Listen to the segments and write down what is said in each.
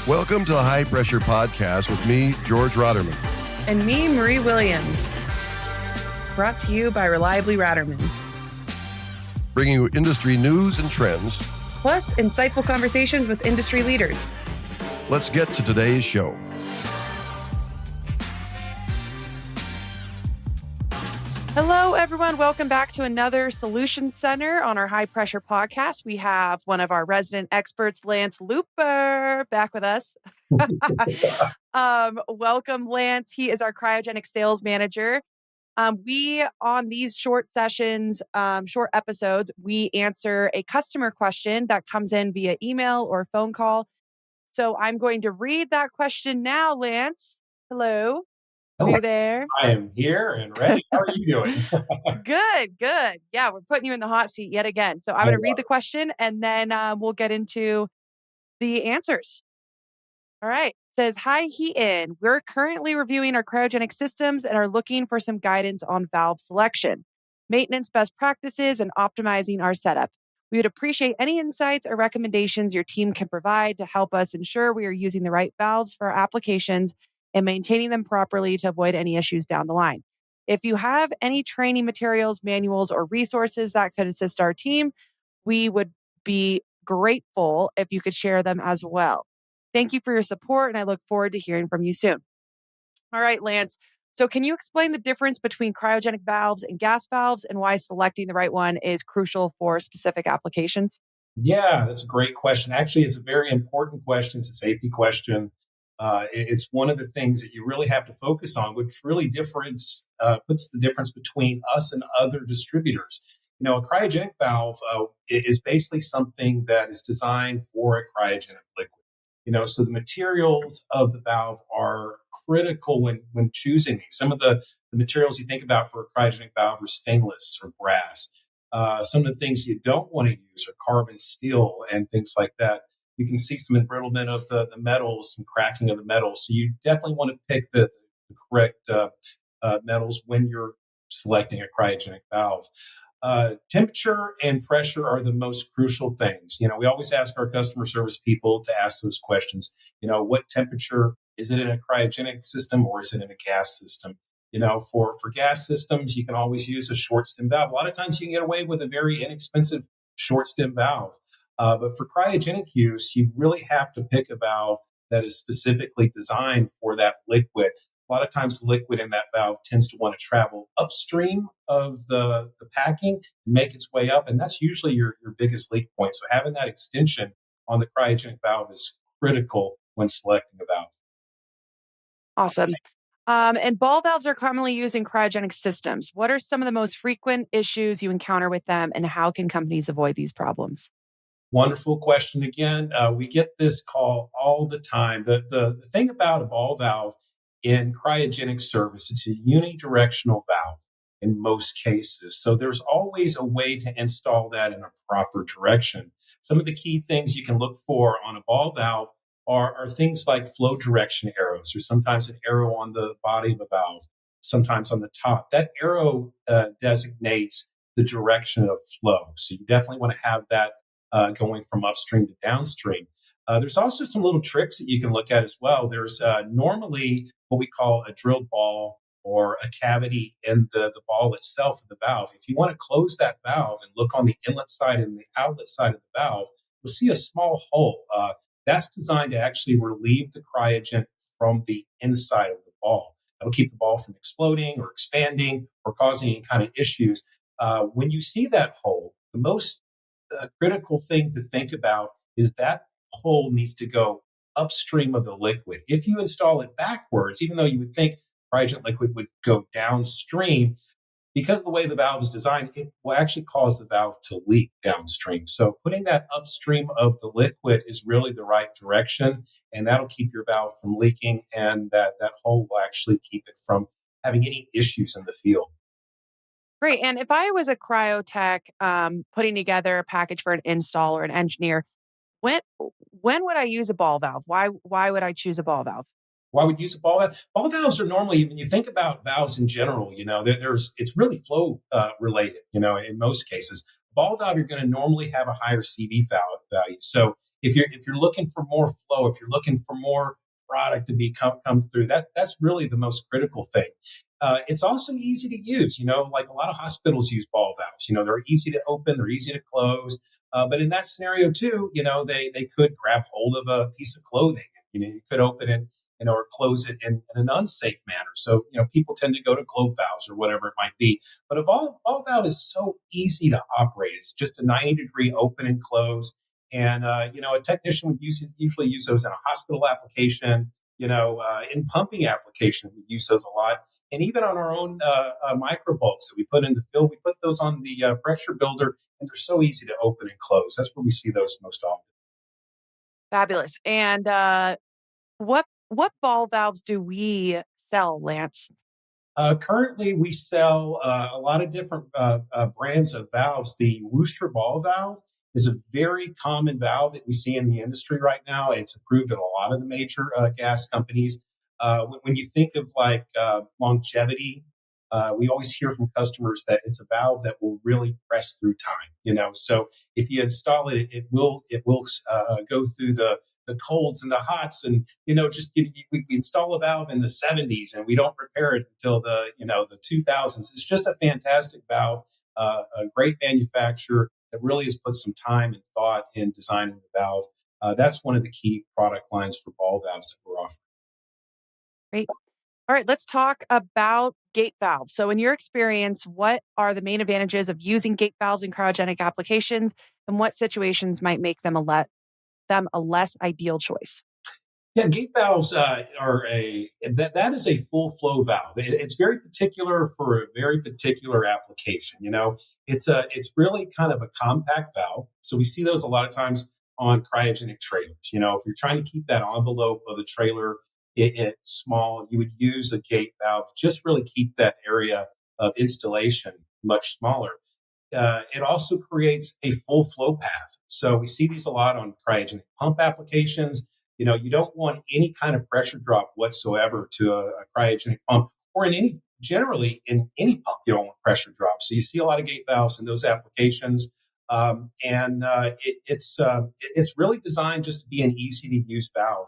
Welcome to the High Pressure Podcast with me, George Rotterman. And me, Marie Williams. Brought to you by Reliably Ratterman. Bringing you industry news and trends. Plus, insightful conversations with industry leaders. Let's get to today's show. Hello, everyone. Welcome back to another Solution Center on our High Pressure Podcast. We have one of our resident experts, Lance Looper, back with us. Welcome, Lance. He is our cryogenic sales manager. We, on these short sessions, short episodes, we answer a customer question that comes in via email or phone call. So I'm going to read that question now, Lance. Hello. Are you there? I am here and ready. How are you doing? Good. Yeah, we're putting you in the hot seat yet again. So I'm going to read the question and then we'll get into the answers. All right. It says, hi, Heaton. We're currently reviewing our cryogenic systems and are looking for some guidance on valve selection, maintenance best practices, and optimizing our setup. We would appreciate any insights or recommendations your team can provide to help us ensure we are using the right valves for our applications and maintaining them properly to avoid any issues down the line. If you have any training materials, manuals, or resources that could assist our team, we would be grateful if you could share them as well. Thank you for your support, and I look forward to hearing from you soon. All right, Lance. So can you explain the difference between cryogenic valves and gas valves and why selecting the right one is crucial for specific applications? Yeah, that's a great question. Actually, it's a very important question. It's a safety question. It's one of the things that you really have to focus on, which really puts the difference between us and other distributors. You know, a cryogenic valve is basically something that is designed for a cryogenic liquid. You know, so the materials of the valve are critical when choosing these. Some of the materials you think about for a cryogenic valve are stainless or brass. Some of the things you don't want to use are carbon steel and things like that. You can see some embrittlement of the metals, some cracking of the metals. So you definitely want to pick the correct metals when you're selecting a cryogenic valve. Temperature and pressure are the most crucial things. You know, we always ask our customer service people to ask those questions. You know, what temperature is it in a cryogenic system or is it in a gas system? You know, for gas systems, you can always use a short stem valve. A lot of times you can get away with a very inexpensive short stem valve. But for cryogenic use, you really have to pick a valve that is specifically designed for that liquid. A lot of times the liquid in that valve tends to want to travel upstream of the packing and make its way up. And that's usually your biggest leak point. So having that extension on the cryogenic valve is critical when selecting a valve. Awesome. And ball valves are commonly used in cryogenic systems. What are some of the most frequent issues you encounter with them, and how can companies avoid these problems? Wonderful question again. We get this call all the time. The thing about a ball valve in cryogenic service, it's a unidirectional valve in most cases. So there's always a way to install that in a proper direction. Some of the key things you can look for on a ball valve are things like flow direction arrows, or sometimes an arrow on the body of a valve, sometimes on the top. That arrow designates the direction of flow. So you definitely want to have that going from upstream to downstream. There's also some little tricks that you can look at as well. There's normally what we call a drilled ball or a cavity in the ball itself of the valve. If you want to close that valve and look on the inlet side and the outlet side of the valve, you'll see a small hole. That's designed to actually relieve the cryogen from the inside of the ball. That'll keep the ball from exploding or expanding or causing any kind of issues. When you see that hole, the most critical thing to think about is that hole needs to go upstream of the liquid. If you install it backwards, even though you would think cryogenic liquid would go downstream, because of the way the valve is designed, it will actually cause the valve to leak downstream. So putting that upstream of the liquid is really the right direction, and that'll keep your valve from leaking, and that hole will actually keep it from having any issues in the field. Great. And if I was a cryotech putting together a package for an install or an engineer, when would I use a ball valve? Why would I choose a ball valve? Why would you use a ball valve? Ball valves are normally, when you think about valves in general, you know, it's really flow related, you know, in most cases. Ball valve, you're going to normally have a higher CV value. So if you're looking for more flow, if you're looking for more product to be come through, that's really the most critical thing. It's also easy to use. Like a lot of hospitals use ball valves. They're easy to open, they're easy to close. But in that scenario too, they could grab hold of a piece of clothing. You could open it, or close it in an unsafe manner. So people tend to go to globe valves or whatever it might be. But a ball valve is so easy to operate. It's just a 90-degree open and close. And a technician would usually use those in a hospital application. In pumping application, we use those a lot, and even on our own micro bulbs that we put in the field, we put those on the pressure builder, and they're so easy to open and close. That's where we see those most often. Fabulous. And what ball valves do we sell, Lance? Currently, we sell a lot of different brands of valves. The Worcester ball valve is a very common valve that we see in the industry right now. It's approved at a lot of the major gas companies. When you think of like longevity, we always hear from customers that it's a valve that will really press through time. So if you install it, it will go through the colds and the hots, and we install a valve in the 70s and we don't repair it until the 2000s. It's just a fantastic valve, a great manufacturer that really has put some time and thought in designing the valve. That's one of the key product lines for ball valves that we're offering. Great. All right, let's talk about gate valves. So, in your experience, what are the main advantages of using gate valves in cryogenic applications, and what situations might make them a less ideal choice? Yeah, gate valves are that is a full flow valve. It's very particular for a very particular application. It's really kind of a compact valve. So we see those a lot of times on cryogenic trailers. If you're trying to keep that envelope of the trailer it's small, you would use a gate valve to just really keep that area of installation much smaller. It also creates a full flow path. So we see these a lot on cryogenic pump applications. You don't want any kind of pressure drop whatsoever to a cryogenic pump, or generally in any pump, you don't want pressure drop. So you see a lot of gate valves in those applications. It's really designed just to be an easy to use valve.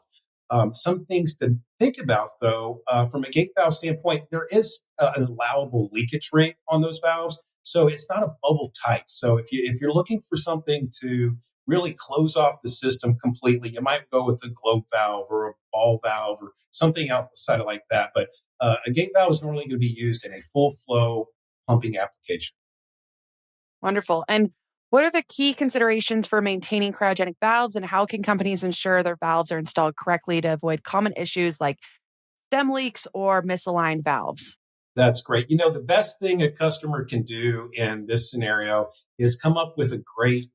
Some things to think about, though, from a gate valve standpoint, there is an allowable leakage rate on those valves. So it's not a bubble tight. So if you're looking for something to really close off the system completely, you might go with a globe valve or a ball valve or something outside of like that. But a gate valve is normally going to be used in a full flow pumping application. Wonderful. And what are the key considerations for maintaining cryogenic valves, and how can companies ensure their valves are installed correctly to avoid common issues like stem leaks or misaligned valves? That's great. The best thing a customer can do in this scenario is come up with a great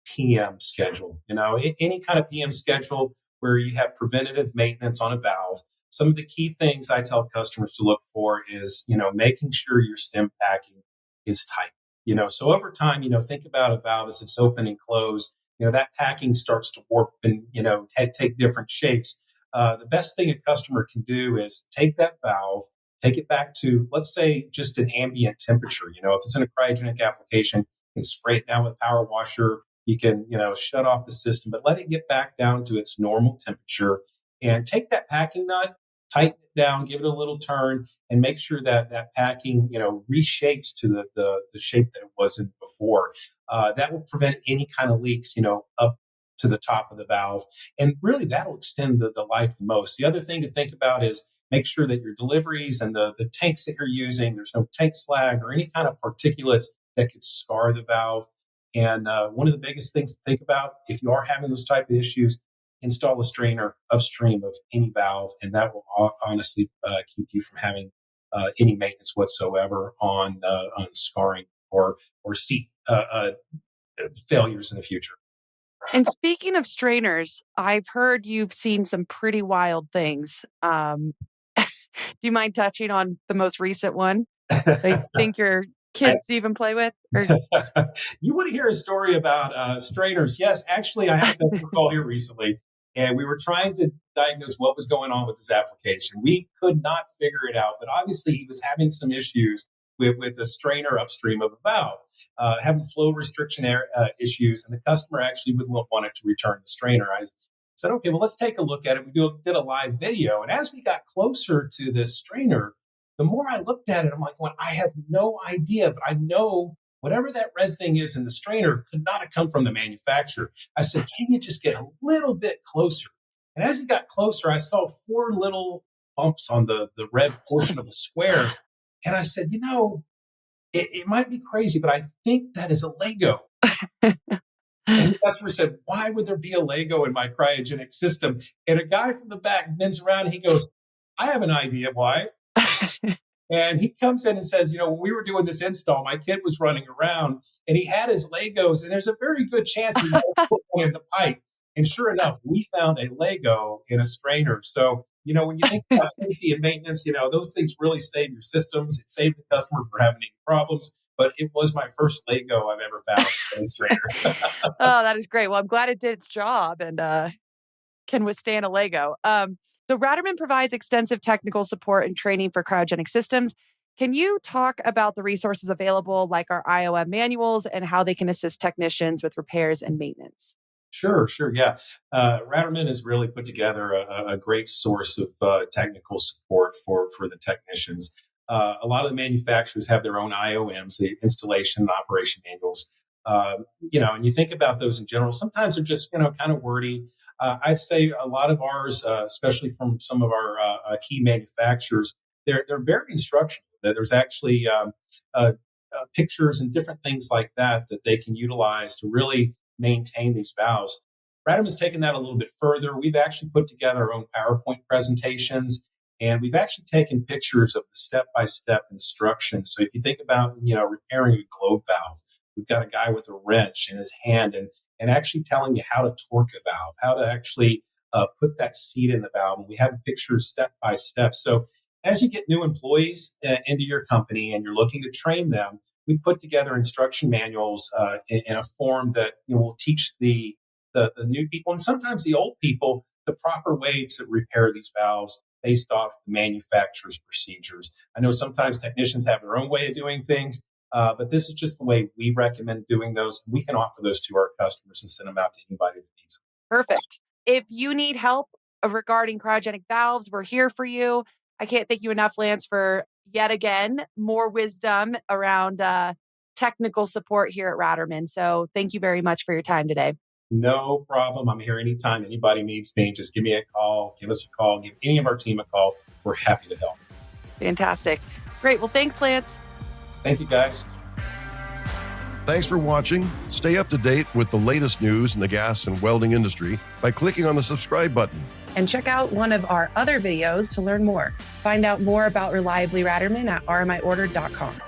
PM schedule. Any kind of PM schedule where you have preventative maintenance on a valve. Some of the key things I tell customers to look for is, making sure your stem packing is tight. So over time, think about a valve as it's open and closed. That packing starts to warp and, take different shapes. The best thing a customer can do is take that valve, take it back to, let's say, just an ambient temperature. If it's in a cryogenic application, you can spray it down with a power washer. You can, shut off the system, but let it get back down to its normal temperature, and take that packing nut, tighten it down, give it a little turn, and make sure that that packing, reshapes to the shape that it was in before. That will prevent any kind of leaks, up to the top of the valve. And really that'll extend the life the most. The other thing to think about is make sure that your deliveries and the tanks that you're using, there's no tank slag or any kind of particulates that could scar the valve. And one of the biggest things to think about, if you are having those type of issues, install a strainer upstream of any valve, and that will honestly keep you from having any maintenance whatsoever on scarring or seat failures in the future. And speaking of strainers, I've heard you've seen some pretty wild things. Do you mind touching on the most recent one? I think your I, kids even play with? Or you want to hear a story about strainers? Yes, actually, I had a customer call here recently, and we were trying to diagnose what was going on with his application. We could not figure it out, but obviously, he was having some issues with the strainer upstream of a valve, having flow restriction issues, and the customer actually would want it to return the strainer. I said, okay, well, let's take a look at it. We did a live video. And as we got closer to this strainer, the more I looked at it, I'm like, well, I have no idea, but I know whatever that red thing is in the strainer could not have come from the manufacturer. I said, can you just get a little bit closer? And as he got closer, I saw 4 little bumps on the red portion of the square. And I said, it might be crazy, but I think that is a Lego. And the customer said, why would there be a Lego in my cryogenic system? And a guy from the back bends around and he goes, I have an idea why. And he comes in and says, when we were doing this install, my kid was running around and he had his Legos, and there's a very good chance he might have put one in the pipe. And sure enough, we found a Lego in a strainer. So, when you think about safety and maintenance, those things really save your systems. It saved the customer from having any problems. But it was my first Lego I've ever found in a strainer. Oh, that is great. Well, I'm glad it did its job and can withstand a Lego. So Ratterman provides extensive technical support and training for cryogenic systems. Can you talk about the resources available, like our IOM manuals, and how they can assist technicians with repairs and maintenance? Sure. Yeah. Ratterman has really put together a great source of technical support for the technicians. A lot of the manufacturers have their own IOMs, the installation and operation manuals. And you think about those in general, sometimes they're just, kind of wordy. I'd say a lot of ours, especially from some of our key manufacturers, they're very instructional. There's actually pictures and different things like that they can utilize to really maintain these valves. Ratterman's taken that a little bit further. We've actually put together our own PowerPoint presentations, and we've actually taken pictures of the step-by-step instructions. So if you think about, repairing a globe valve, we've got a guy with a wrench in his hand and actually telling you how to torque a valve, how to actually put that seat in the valve. And we have pictures step by step. So as you get new employees into your company and you're looking to train them, we put together instruction manuals in a form that will teach the new people and sometimes the old people the proper way to repair these valves based off the manufacturer's procedures. I know sometimes technicians have their own way of doing things, but this is just the way we recommend doing those. We can offer those to our customers and send them out to anybody that needs them. Perfect. If you need help regarding cryogenic valves, we're here for you. I can't thank you enough, Lance, for yet again more wisdom around technical support here at Ratterman. So thank you very much for your time today. No problem. I'm here anytime anybody needs me. Just give me a call, give us a call, give any of our team a call. We're happy to help. Fantastic. Great. Well, thanks, Lance. Thank you, guys. Thanks for watching. Stay up to date with the latest news in the gas and welding industry by clicking on the subscribe button. And check out one of our other videos to learn more. Find out more about Reliably Ratterman at rmiordered.com.